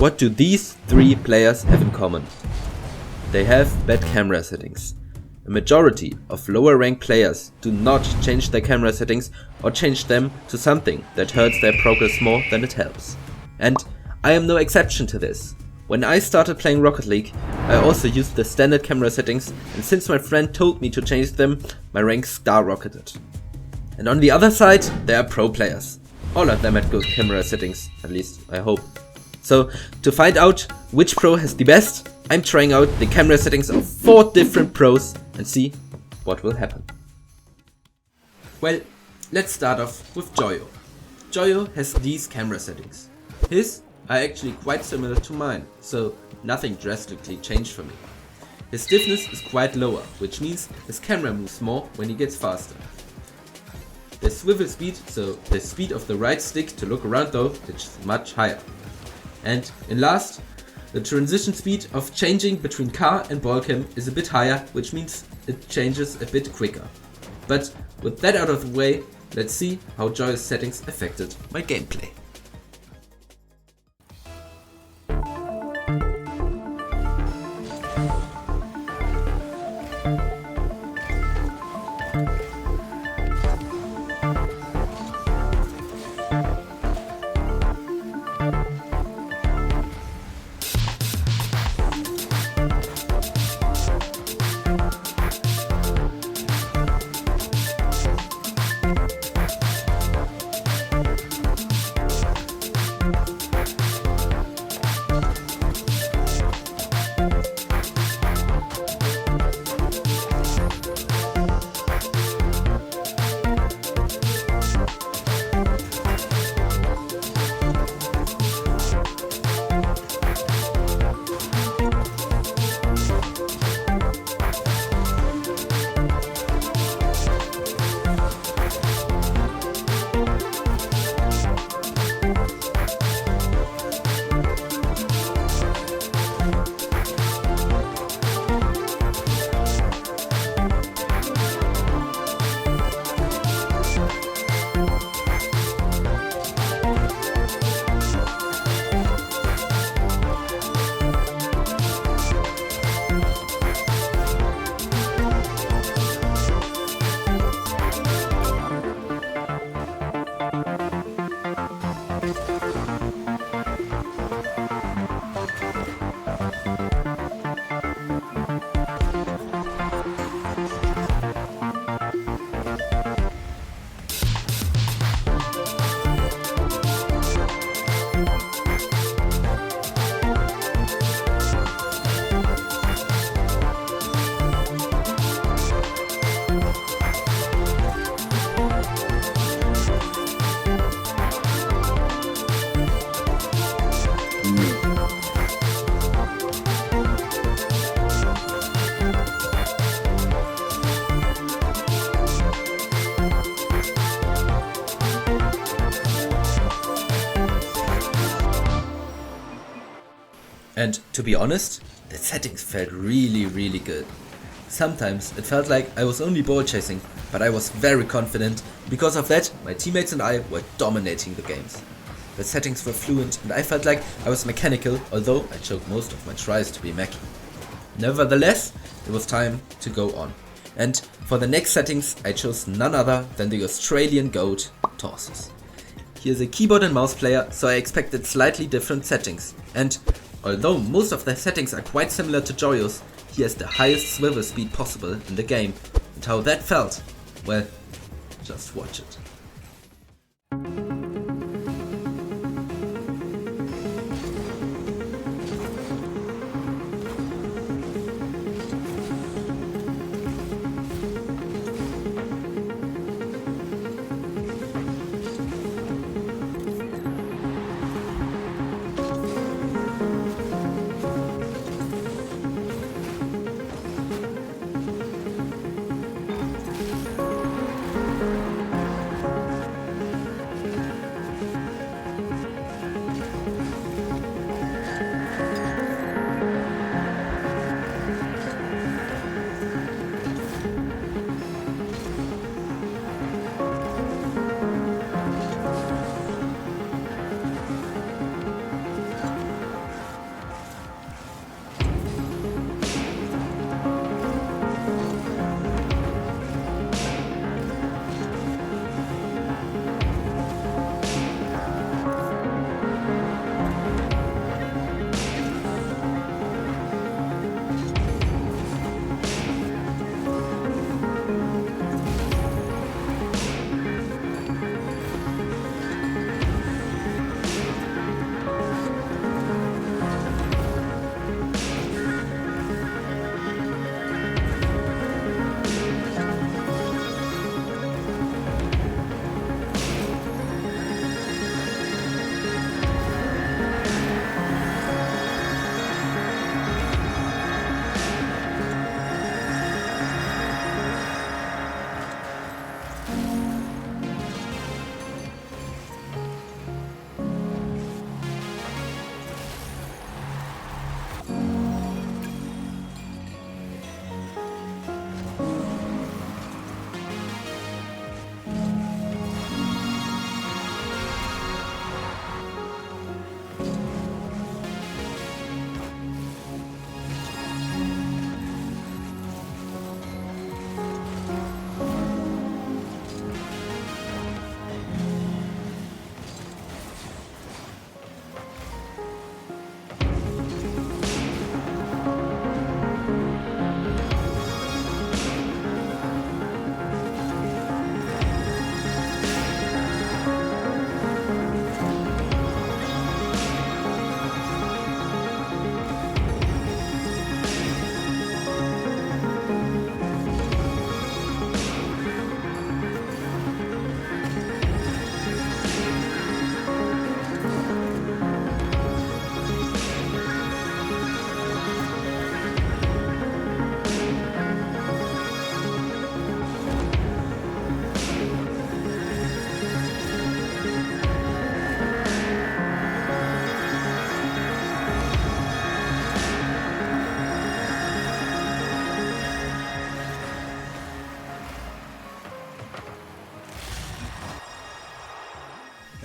What do these three players have in common? They have bad camera settings. A majority of lower ranked players do not change their camera settings or change them to something that hurts their progress more than it helps. And I am no exception to this. When I started playing Rocket League, I also used the standard camera settings, and since my friend told me to change them, my rank skyrocketed. And on the other side, there are pro players. All of them had good camera settings, at least I hope. So to find out which pro has the best, I'm trying out the camera settings of 4 different pros and see what will happen. Well, let's start off with Joyo. Joyo has these camera settings. His are actually quite similar to mine, so nothing drastically changed for me. His stiffness is quite lower, which means his camera moves more when he gets faster. The swivel speed, so the speed of the right stick to look around though, is much higher. And in last, the transition speed of changing between car and ball cam is a bit higher, which means it changes a bit quicker. But with that out of the way, let's see how Joyo's settings affected my gameplay. And to be honest, the settings felt really good. Sometimes it felt like I was only ball chasing, but I was very confident. Because of that, my teammates and I were dominating the games. The settings were fluent and I felt like I was mechanical, although I choked most of my tries to be mechy. Nevertheless, it was time to go on. And for the next settings, I chose none other than the Australian GOAT, Torsus. He is a keyboard and mouse player, so I expected slightly different settings. And although most of the settings are quite similar to Joyo's, he has the highest swivel speed possible in the game. And how that felt? Well, just watch it.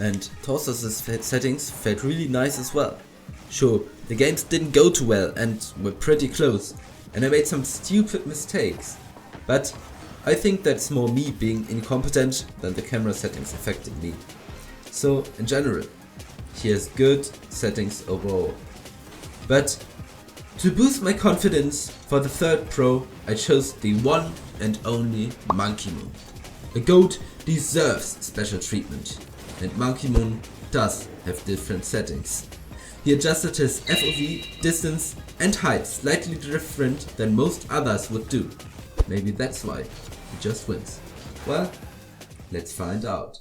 and Torsos' settings felt really nice as well. Sure, the games didn't go too well and were pretty close, and I made some stupid mistakes, but I think that's more me being incompetent than the camera settings affecting me. So in general, here's good settings overall. But to boost my confidence for the third Pro, I chose the one and only Monkey Moon. A goat deserves special treatment, and Monkey Moon does have different settings. He adjusted his FOV, distance and height slightly different than most others would do. Maybe that's why he just wins. Well, let's find out.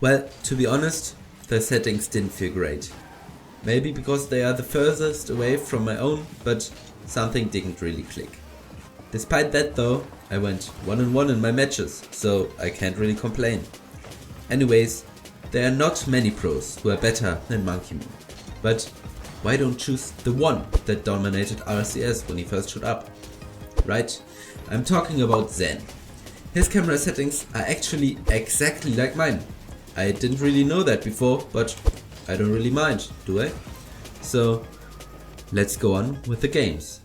Well, to be honest, the settings didn't feel great. Maybe because they are the furthest away from my own, but something didn't really click. Despite that though, I went 1-1 in my matches, so I can't really complain. Anyways, there are not many pros who are better than Monkey Moon. But why don't choose the one that dominated RCS when he first showed up? Right? I'm talking about Zen. His camera settings are actually exactly like mine. I didn't really know that before, but I don't really mind, do I? So let's go on with the games.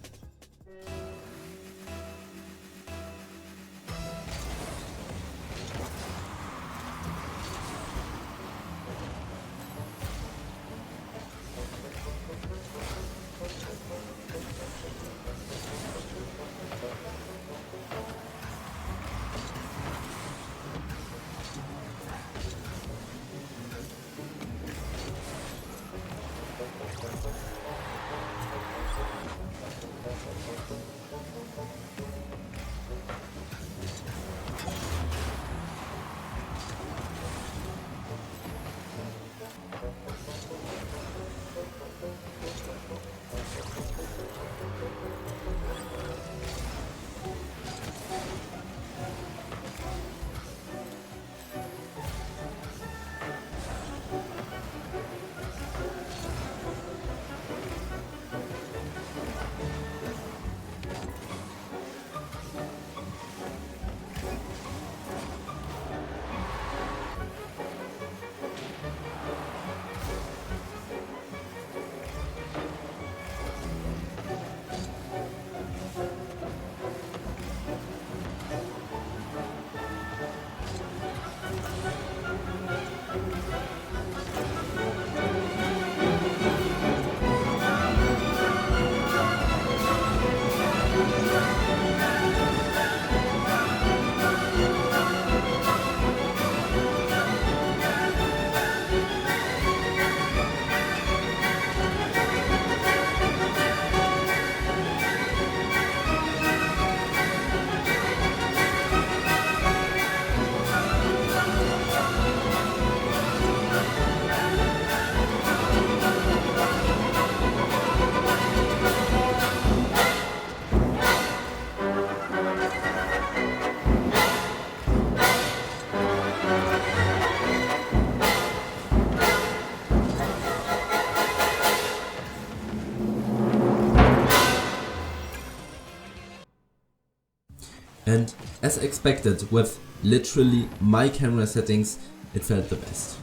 And as expected, with literally my camera settings, it felt the best.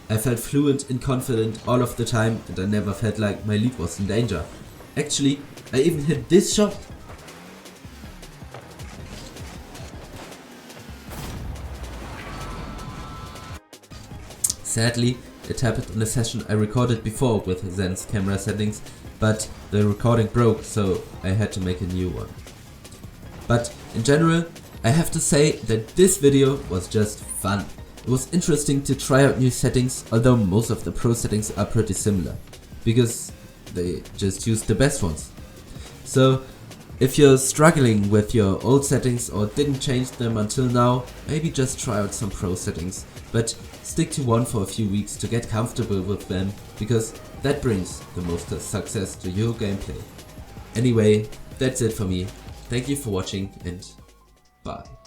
I felt fluent and confident all of the time, and I never felt like my lead was in danger. Actually, I even hit this shot. Sadly, it happened in a session I recorded before with Zen's camera settings, but the recording broke, so I had to make a new one. But in general, I have to say that this video was just fun. It was interesting to try out new settings, although most of the pro settings are pretty similar, because they just use the best ones. So if you're struggling with your old settings or didn't change them until now, maybe just try out some pro settings, but stick to one for a few weeks to get comfortable with them, because that brings the most success to your gameplay. Anyway, that's it for me. Thank you for watching and bye.